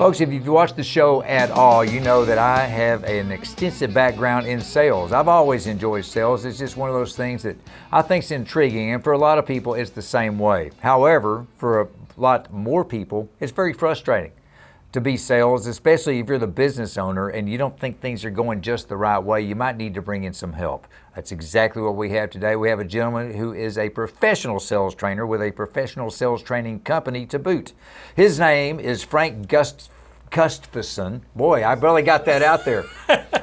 Folks, if you've watched the show at all, you know that I have an extensive background in sales. I've always enjoyed sales. It's just one of those things that I think is intriguing, and for a lot of people, it's the same way. However, for a lot more people, it's very frustrating to be sales, especially if you're the business owner and you don't think things are going just the right way. You might need to bring in some help. That's exactly what we have today. We have a gentleman who is a professional sales trainer with a professional sales training company to boot. His name is Frank Gustafson. Boy, I barely got that out there.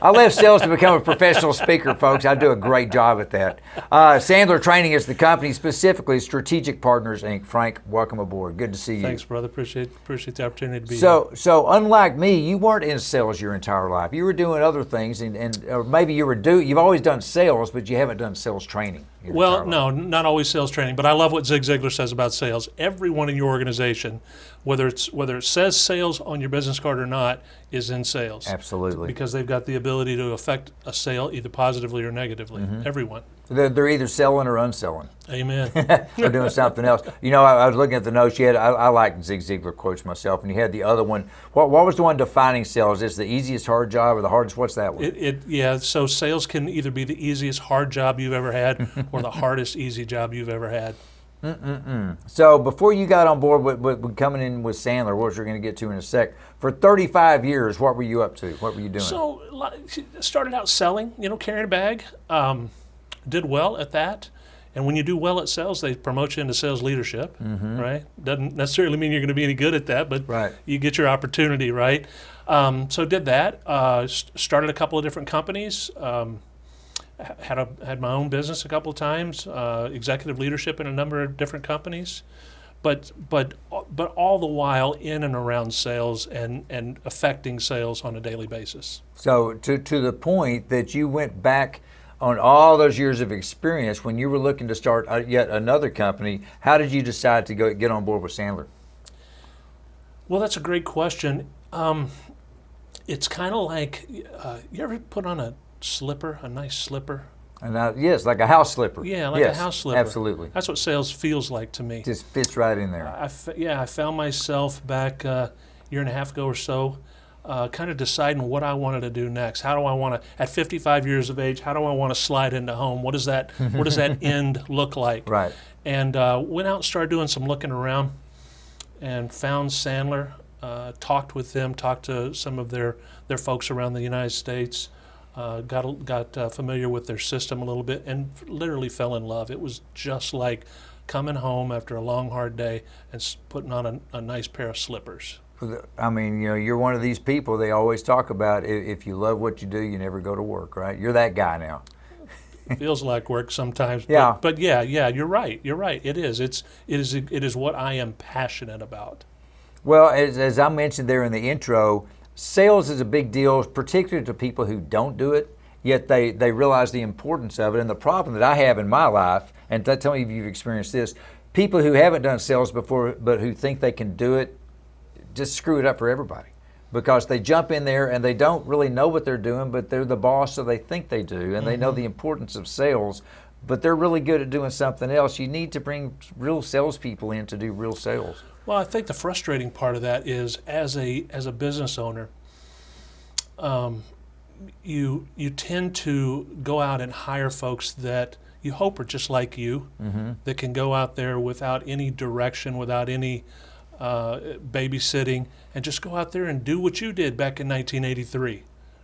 I left sales to become a professional speaker, folks. I do a great job at that. Sandler Training is the company, specifically Strategic Partners, Inc. Frank, welcome aboard. Good to see you. Thanks, brother. Appreciate the opportunity to be here. So unlike me, you weren't in sales your entire life. You were doing other things, or maybe you've always done sales, but you haven't done sales training. Well, no, not always sales training, but I love what Zig Ziglar says about sales. Everyone in your organization, whether it says sales on your business card or not, is in sales. Absolutely. Because they've got the ability to affect a sale either positively or negatively. Mm-hmm. Everyone. They're either selling or unselling. Amen. Or doing something else. You know, I was looking at the notes you had. I like Zig Ziglar quotes myself, and you had the other one. What was the one defining sales? Is the easiest hard job or the hardest? What's that one? Yeah, so sales can either be the easiest hard job you've ever had or the hardest easy job you've ever had. So before you got on board with coming in with Sandler, which we're going to get to in a sec, for 35 years, what were you up to? What were you doing? So started out selling, carrying a bag. Did well at that. And when you do well at sales, they promote you into sales leadership, right? Doesn't necessarily mean you're going to be any good at that, but right. You get your opportunity, right? So did that. Started a couple of different companies. Had my own business a couple of times. Executive leadership in a number of different companies, but all the while in and around sales and affecting sales on a daily basis. So to the point that you went back on all those years of experience, when you were looking to start yet another company, how did you decide to get on board with Sandler? Well, that's a great question. It's kind of like, you ever put on a slipper, a nice slipper? Yes, like a house slipper. Yeah, like a house slipper. Absolutely. That's what sales feels like to me. Just fits right in there. I found myself back a year and a half ago or so, kind of deciding what I wanted to do next. How do I want to, at 55 years of age, how do I want to slide into home? What does that end look like? Right. And went out and started doing some looking around and found Sandler, talked with them, talked to some of their folks around the United States, got familiar with their system a little bit, and literally fell in love. It was just like coming home after a long, hard day and putting on a nice pair of slippers. I mean, you're one of these people they always talk about. If you love what you do, you never go to work, right? You're that guy now. Feels like work sometimes. Yeah. But yeah, you're right. You're right. It is. It is what I am passionate about. Well, as I mentioned there in the intro, sales is a big deal, particularly to people who don't do it, yet they realize the importance of it. And the problem that I have in my life, and tell me if you've experienced this, people who haven't done sales before but who think they can do it, just screw it up for everybody, because they jump in there and they don't really know what they're doing, but they're the boss, so they think they do, and they know the importance of sales, but they're really good at doing something else. You need to bring real salespeople in to do real sales. Well, I think the frustrating part of that is, as a business owner, you tend to go out and hire folks that you hope are just like you, that can go out there without any direction, without any babysitting, and just go out there and do what you did back in 1983,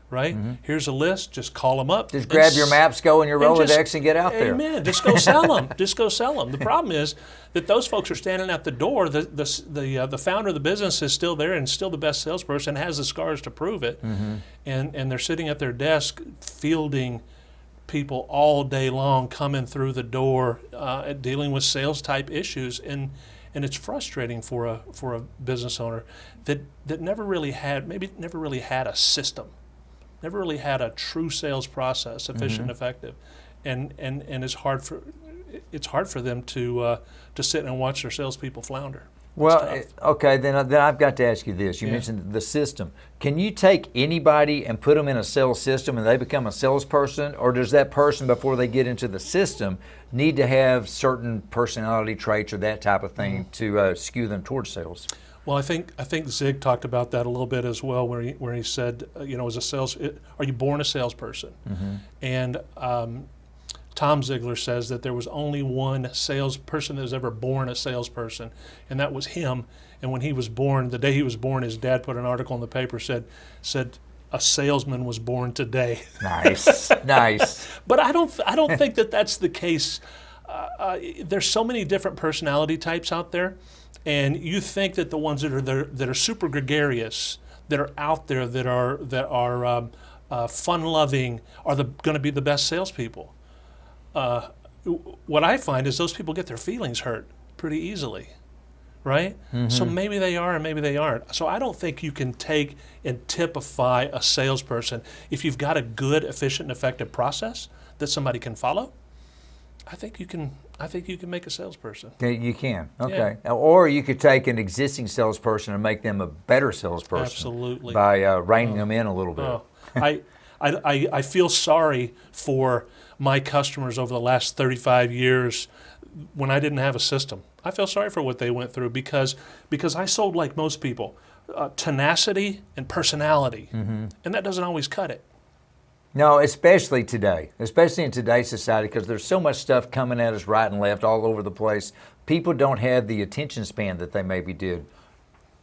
right? Here's a list, just call them up. Just grab your maps, go in your Rolodex, and get out there. Amen. Just go sell them. Just go sell them. The problem is that those folks are standing at the door. The founder of the business is still there and still the best salesperson, has the scars to prove it, and they're sitting at their desk fielding people all day long coming through the door, dealing with sales type issues, and it's frustrating for a business owner that never really had a system, never really had a true sales process, efficient and effective, and it's hard for them to sit and watch their salespeople flounder. Well, okay, then I've got to ask you this. You mentioned the system. Can you take anybody and put them in a sales system and they become a salesperson, or does that person, before they get into the system, need to have certain personality traits or that type of thing to skew them towards sales? Well, I think Zig talked about that a little bit as well, where he said, as a are you born a salesperson? Mm-hmm. And Tom Ziegler says that there was only one salesperson that was ever born a salesperson, and that was him. And when he was born, the day he was born, his dad put an article in the paper said a salesman was born today. Nice, nice. But I don't think that that's the case. There's so many different personality types out there, and you think that the ones that are super gregarious, that are out there, that are fun-loving, are going to be the best salespeople. What I find is those people get their feelings hurt pretty easily, right? Mm-hmm. So maybe they are and maybe they aren't. So I don't think you can take and typify a salesperson. If you've got a good, efficient, and effective process that somebody can follow, I think you can make a salesperson. You can, okay. Yeah. Or you could take an existing salesperson and make them a better salesperson. Absolutely. By reining them in a little bit. I feel sorry for my customers over the last 35 years when I didn't have a system. I feel sorry for what they went through because I sold like most people, tenacity and personality, and that doesn't always cut it. No, especially today, especially in today's society, because there's so much stuff coming at us right and left all over the place. People don't have the attention span that they maybe did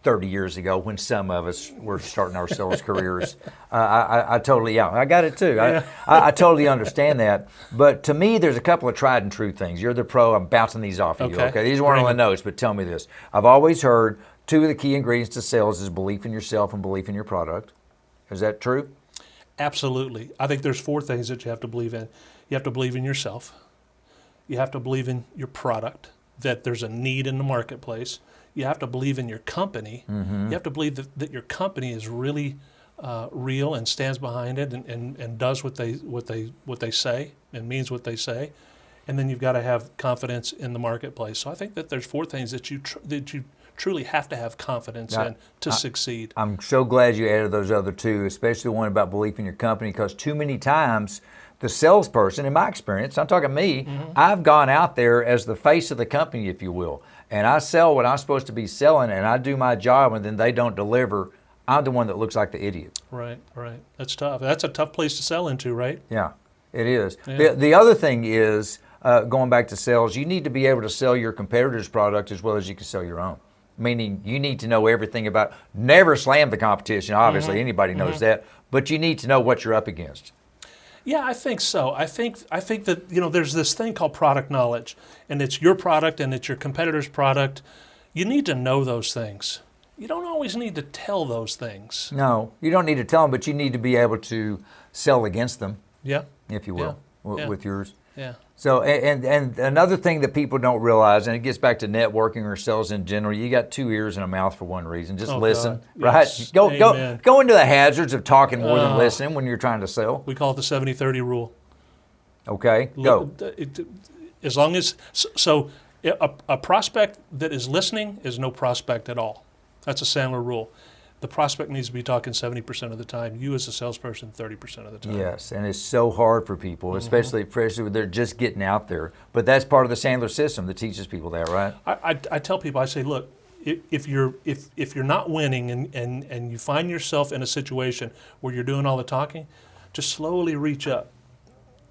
30 years ago when some of us were starting our sales careers. I totally, I got it too. I totally understand that. But to me, there's a couple of tried and true things. You're the pro. I'm bouncing these off of you. Okay, these weren't on the notes, but tell me this. I've always heard 2 of the key ingredients to sales is belief in yourself and belief in your product. Is that true? Absolutely. I think there's 4 things that you have to believe in. You have to believe in yourself. You have to believe in your product, that there's a need in the marketplace. You have to believe in your company. Mm-hmm. You have to believe that your company is really real and stands behind it and does what they say and means what they say. And then you've got to have confidence in the marketplace. So I think that there's 4 things that you truly have to have confidence in to succeed. I'm so glad you added those other 2, especially the one about belief in your company, because too many times the salesperson, in my experience, I'm talking me, I've gone out there as the face of the company, if you will, and I sell what I'm supposed to be selling, and I do my job, and then they don't deliver. I'm the one that looks like the idiot. Right. That's tough. That's a tough place to sell into, right? Yeah, it is. Yeah. The other thing is, going back to sales, you need to be able to sell your competitor's product as well as you can sell your own. Meaning you need to know everything about, never slam the competition, obviously, anybody knows that, but you need to know what you're up against. Yeah, I think so. I think that, there's this thing called product knowledge, and it's your product and it's your competitor's product. You need to know those things. You don't always need to tell those things. No, you don't need to tell them, but you need to be able to sell against them. Yeah. If you will, with yours. Yeah. So, and another thing that people don't realize, and it gets back to networking or sales in general, you got 2 ears and a mouth for one reason. Just listen, right? Yes. Go into the hazards of talking more than listening when you're trying to sell. We call it the 70-30 rule. Okay, go. As long as, a prospect that is listening is no prospect at all. That's a Sandler rule. The prospect needs to be talking 70% of the time. You as a salesperson, 30% of the time. Yes, and it's so hard for people, especially when they're just getting out there. But that's part of the Sandler system that teaches people that, right? I tell people, I say, look, if you're not winning and you find yourself in a situation where you're doing all the talking, just slowly reach up.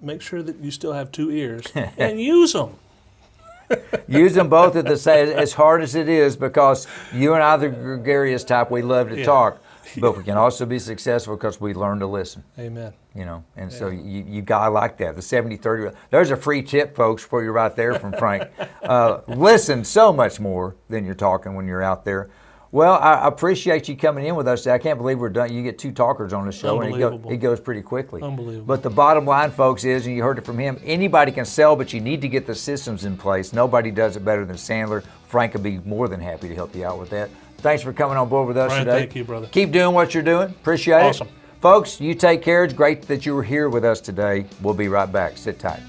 Make sure that you still have 2 ears and use them. Use them both at the same, as hard as it is, because you and I, the gregarious type, we love to talk, but we can also be successful because we learn to listen. Amen. And so you got, I like that, the 70-30. There's a free tip, folks, for you right there from Frank. Listen so much more than you're talking when you're out there. Well, I appreciate you coming in with us today. I can't believe we're done. You get 2 talkers on the show, and it goes pretty quickly. Unbelievable. But the bottom line, folks, is, and you heard it from him, anybody can sell, but you need to get the systems in place. Nobody does it better than Sandler. Frank would be more than happy to help you out with that. Thanks for coming on board with us Brian, today. Thank you, brother. Keep doing what you're doing. Appreciate it. Awesome. Folks, you take care. It's great that you were here with us today. We'll be right back. Sit tight.